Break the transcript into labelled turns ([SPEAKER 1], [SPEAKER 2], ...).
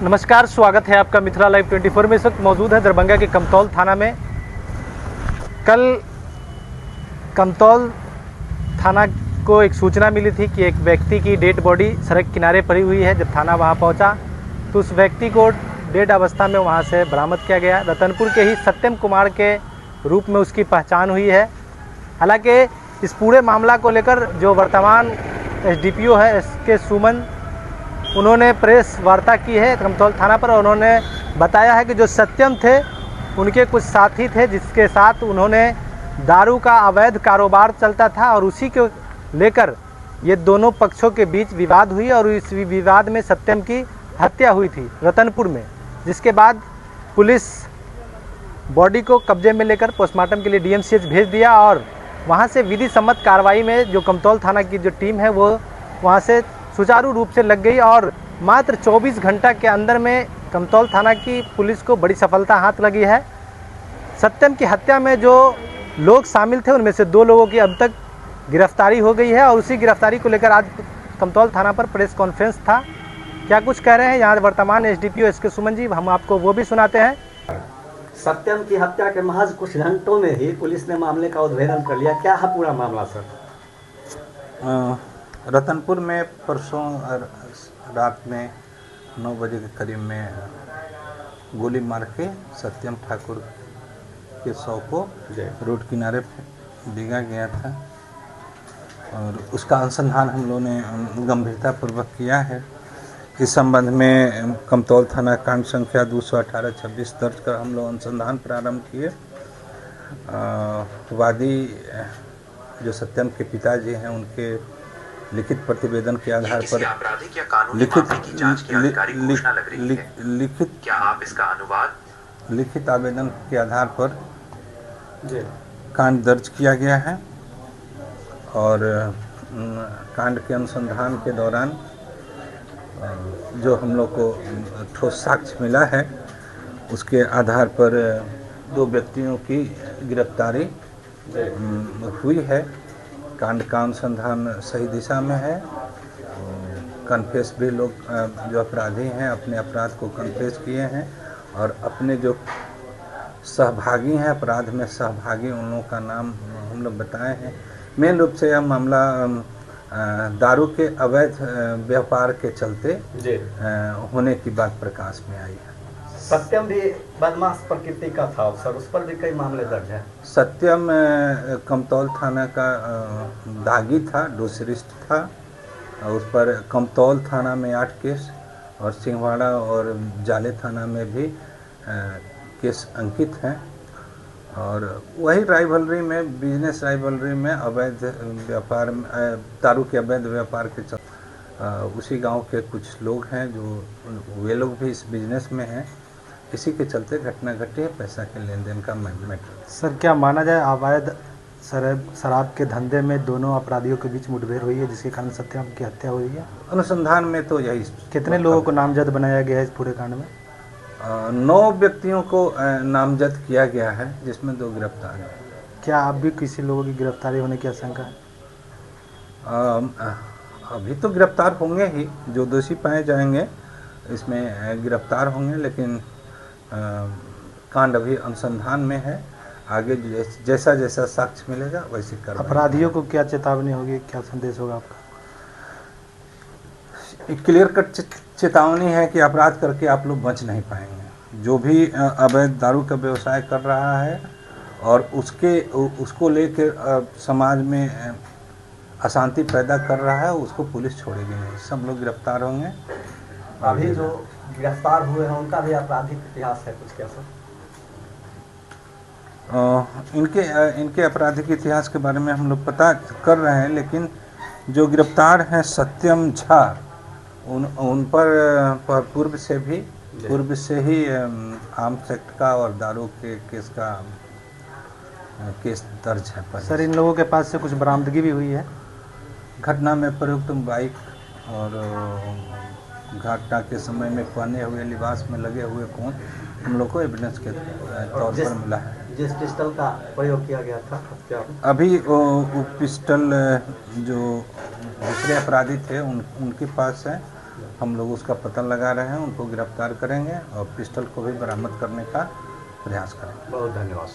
[SPEAKER 1] नमस्कार, स्वागत है आपका मिथिला लाइव 24 में। इस वक्त मौजूद है दरभंगा के कमतौल थाना में। कल कमतौल थाना को एक सूचना मिली थी कि एक व्यक्ति की डेड बॉडी सड़क किनारे पड़ी हुई है। जब थाना वहां पहुंचा तो उस व्यक्ति को डेड अवस्था में वहां से बरामद किया गया। रतनपुर के ही सत्यम कुमार के रूप में उसकी पहचान हुई है। हालांकि इस पूरे मामला को लेकर जो वर्तमान एसडीपीओ है एसके सुमन, उन्होंने प्रेस वार्ता की है कमतौल थाना पर। उन्होंने बताया है कि जो सत्यम थे उनके कुछ साथी थे जिसके साथ उन्होंने दारू का अवैध कारोबार चलता था और उसी को लेकर ये दोनों पक्षों के बीच विवाद हुई और इस विवाद में सत्यम की हत्या हुई थी रतनपुर में, जिसके बाद पुलिस बॉडी को कब्जे में लेकर पोस्टमार्टम के लिए डीएमसीएच भेज दिया और वहाँ से विधि सम्मत कार्रवाई में जो कमतौल थाना की जो टीम है वो वहाँ से सुचारू रूप से लग गई और मात्र 24 घंटा के अंदर में कमतौल थाना की पुलिस को बड़ी सफलता हाथ लगी है। सत्यम की हत्या में जो लोग शामिल थे उनमें से 2 लोगों की अब तक गिरफ्तारी हो गई है और उसी गिरफ्तारी को लेकर आज कमतौल थाना पर प्रेस कॉन्फ्रेंस था। क्या कुछ कह रहे हैं यहाँ वर्तमान एसडीपीओ एसके सुमन जी, हम आपको वो भी सुनाते हैं।
[SPEAKER 2] सत्यम की हत्या के महज कुछ घंटों में ही पुलिस ने मामले का उद्भेदन कर लिया। क्या है पूरा मामला सर?
[SPEAKER 3] रतनपुर में परसों रात में 9 बजे के करीब में गोली मार के सत्यम ठाकुर के शव को रोड किनारे डिगा गया था और उसका अनुसंधान हम लोगों ने गंभीरतापूर्वक किया है। इस संबंध में कमतौल थाना कांड संख्या 218-26 दर्ज कर हम लोग अनुसंधान प्रारंभ किए। वादी जो सत्यम के पिताजी हैं उनके लिखित प्रतिवेदन के आधार पर लिखित आवेदन के आधार पर कांड दर्ज किया गया है और कांड के अनुसंधान के दौरान जो हम लोग को ठोस साक्ष्य मिला है उसके आधार पर 2 व्यक्तियों की गिरफ्तारी हुई है। कांड का अनुसंधान सही दिशा में है। कन्फेस भी लोग जो अपराधी हैं अपने अपराध को कन्फेस किए हैं और अपने जो सहभागी हैं अपराध में सहभागी उन लोगों का नाम हम लोग बताए हैं। मेन रूप से यह मामला दारू के अवैध व्यापार के चलते होने की बात प्रकाश में आई है।
[SPEAKER 2] सत्यम भी बदमाश प्रकृति का था सर, उस पर भी कई मामले दर्ज हैं।
[SPEAKER 3] सत्यम कमतौल थाना का दागी था, डोसरिस्ट था और उस पर कमतौल थाना में 8 केस और सिंहवाड़ा और जाले थाना में भी केस अंकित हैं और वही राइवलरी में बिजनेस राइवलरी में अवैध व्यापार दारू के अवैध व्यापार के चलते उसी गांव के कुछ लोग हैं जो वे लोग भी इस बिजनेस में हैं। इसी के चलते घटना घटी है, पैसा के लेन देन का मैटर।
[SPEAKER 1] सर, क्या माना जाए अवैध शराब के धंधे में दोनों अपराधियों के बीच मुठभेड़ हुई है जिसके कारण सत्यम की हत्या हुई है?
[SPEAKER 3] अनुसंधान में तो यही।
[SPEAKER 1] कितने लोगों को नामजद बनाया गया है इस पूरे कांड में?
[SPEAKER 3] 9 व्यक्तियों को नामजद किया गया है जिसमें 2 गिरफ्तार हैं।
[SPEAKER 1] क्या अब भी किसी लोगों की गिरफ्तारी होने की आशंका है?
[SPEAKER 3] अभी तो गिरफ्तार होंगे ही, जो दोषी पाए जाएंगे इसमें गिरफ्तार होंगे, लेकिन कांड अभी अनुसंधान में है। आगे जैसा जैसा साक्ष्य मिलेगा वैसे कर।
[SPEAKER 1] अपराधियों को क्या चेतावनी होगी, क्या संदेश होगा आपका?
[SPEAKER 3] क्लियर कट चेतावनी है कि अपराध करके आप लोग बच नहीं पाएंगे। जो भी अवैध दारू का व्यवसाय कर रहा है और उसको लेकर समाज में अशांति पैदा कर रहा है उसको पुलिस छोड़ेगी नहीं, सब लोग गिरफ्तार होंगे।
[SPEAKER 2] अभी जो गिरफ्तार हुए हैं उनका भी आपराधिक इतिहास है कुछ? क्या सर
[SPEAKER 3] इनके आपराधिक इतिहास के बारे में हम लोग पता कर रहे हैं, लेकिन जो गिरफ्तार हैं सत्यम झा उन पर पूर्व से ही आर्म्स एक्ट का और दारू के केस दर्ज है।
[SPEAKER 1] सर, इन लोगों के पास से कुछ बरामदगी भी हुई है?
[SPEAKER 3] घटना में प्रयुक्त बाइक और घटना के समय में पहने हुए लिबास में लगे हुए फोन हम लोग को एविडेंस के तौर पर मिला है।
[SPEAKER 2] जिस पिस्टल का प्रयोग किया गया था क्या
[SPEAKER 3] अभी वो पिस्टल जो दूसरे अपराधी थे उनके पास है हम लोग उसका पता लगा रहे हैं, उनको गिरफ्तार करेंगे और पिस्टल को भी बरामद करने का प्रयास करेंगे।
[SPEAKER 2] बहुत धन्यवाद।